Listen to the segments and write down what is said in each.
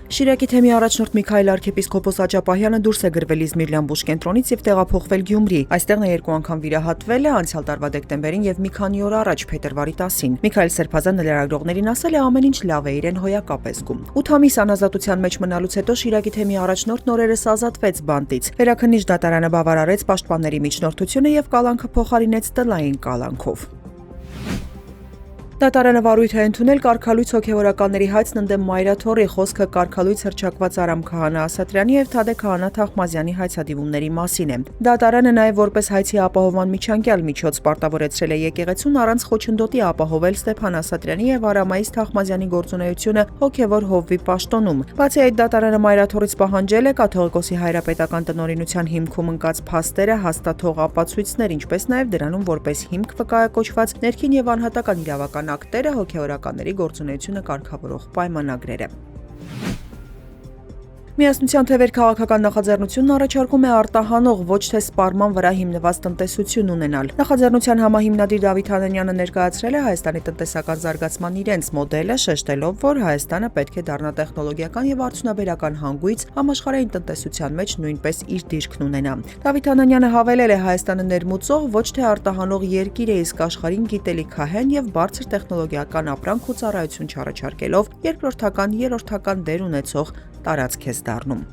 Շիրակի թեմի առաջնորդ Միքայել arczepiskopos Աճապահյանը դուրս է գրվել Իզմիր Լամբուշ կենտրոնից եւ տեղափոխվել Գյումրի։ Այստեղ նա երկու անգամ վիրահատվել է անցյալ տարվա դեկտեմբերին եւ մի քանի օր առաջ փետրվարի 10-ին։ Միքայել Սերբազյանը լրագրողներին ասել է ամեն ինչ լավ է, իրեն հոյակապ է զգում։ 8 ամիս անազատության մեջ մնալուց հետո Շիրակի թեմի առաջնորդն օրերս ազատվեց բանտից։ Վերաքննիչ դատարանը բավարարեց պաշտպանների միջնորդությունը եւ կալանքը փոխարինեց տլային կալանքով։ Դատարանը վարույթ է ընդունել կարգալույց հոգևորականների հայցն ընդդեմ Մայրաթոռի, խոսքը կարգալույց հռչակված Արամ Քահանա Ասատրյանի եւ Թադէ Քահանա Թախմազյանի հայցադիմումների մասին է։ Դատարանը նաեւ որպես հայցի ապահովման միջանկյալ միջոց պարտավորեցրել է եկեղեցուն առանց խոչընդոտի ապահովել Ստեփան Ասատրյանի եւ Արամայիս Թախմազյանի գործունեությունը հոգևոր հովվի պաշտոնում։ Բացի այդ, դատարանը Մայրաթոռից պահանջել է կաթողիկոսի հայրապետական տնօրինության հիմքում ընկած փաստերը հաստատող ապացույցներ, ինչպես նաեւ դրանում որպես հիմք վկայակոչված ներքին եւ անհատական իրավական ակտերը հոգևորականների գործունեությունը կարգավորող պայմանագրերը։ Միասնության թևեր քաղաքական նախաձեռնությունն առաջարկում է արտահանող ոչ թե սպառման վրա հիմնված տնտեսություն ունենալ։ Նախաձեռնության համահիմնադիր Դավիթ Հանանյանը ներկայացրել է Հայաստանի տնտեսական զարգացման իրենց մոդելը, շեշտելով, որ Հայաստանը պետք է դառնա տեխնոլոգիական եւ արդյունաբերական հանգույց, համաշխարհային տնտեսության մեջ նույնպես իր դիրքն ունենա։ Դավիթ Հանանյանը հավելել է Հայաստանը ներմուծող ոչ թե արտահանող երկիր է, իսկ աշխարհին գիտելիքահեն եւ բարձր տեխնոլոգիական ապրանք ու ծառայություն չառաջարկելով երկրորդական, երրորդական դեր ունեցող տարածք է դառնում։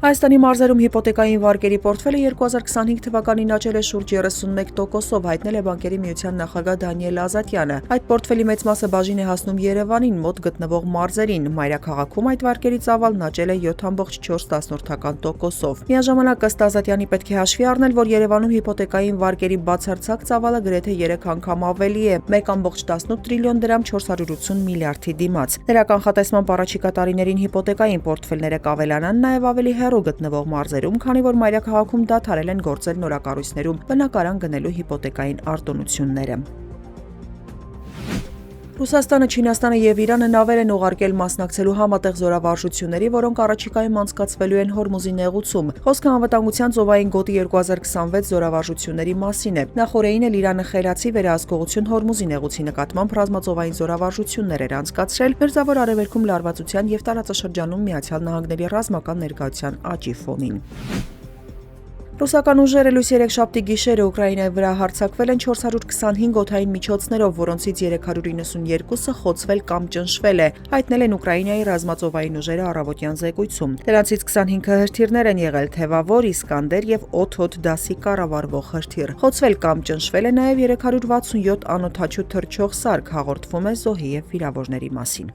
Հայաստանի մարզերում հիպոթեկային վարկերի պորտֆելը 2025 թվականին աճել է շուրջ 31%-ով, հայտնել է Բանկերի միության նախագահ Դանիել Ազատյանը։ Այդ պորտֆելի մեծ մասը բաժին է հասնում Երևանին, մոտ գտնվող մարզերին։ Մայրաքաղաքում այդ վարկերի ծավալն աճել է 7.4%-ով։ Միաժամանակ ըստ Ազատյանի պետք է հաշվի առնել, որ Երևանում հիպոթեկային վարկերի բացարձակ ծավալը գրեթե 3 անգամ ավելի է՝ 1.18 տրիլիոն դրամ 480 միլիարդի դիմաց։ Նրա կանխատեսմամբ առաջիկա տարիներին հիպոթեկային պորտֆելները կավելանան նաև ավելի հեռու գտնվող մարզերում, քանի որ մայրաքաղաքում դադարել են գործել նորակառույցներում բնակարան գնելու հիպոթեկային արտոնությունները։ Ռուսաստանը, Չինաստանը եւ Իրանը նավեր են ուղարկել մասնակցելու համատեղ զորավարժությունների, որոնք առաջիկայում անցկացվելու են Հորմուզի նեղուցում։ Խոսքը անվտանգության ծովային գոտի 2026 զորավարժությունների մասին է։ Նախորդին էլ Իրանը խելացի վերահսկողություն Հորմուզի նեղուցի նկատմամբ ռազմածովային զորավարժություններ էր անցկացրել Մերձավոր Արևելքում լարվածության եւ տարածաշրջանում Միացյալ Նահանգների ռազմական ներկայության աճի ֆոնին։ Ռուսական ուժերը լույս երեքշաբթի գիշերը Ուկրաինայի վրա հարձակվել են 425 օդային միջոցներով, որոնցից 392-ը խոցվել կամ ճնշվել է, հայտնել են Ուկրաինայի ռազմածովային ուժերը առավոտյան զեկույցում։ Դրանցից 25-ը հրթիռներ են եղել, թևավոր, Իսկանդեր եւ օդ դասի կառավարվող հրթիռ։ Խոցվել կամ ճնշվել է նաեւ 367 անօդաչու թռչող սարք, հաղորդվում է զոհի եւ վիրավորների մասին։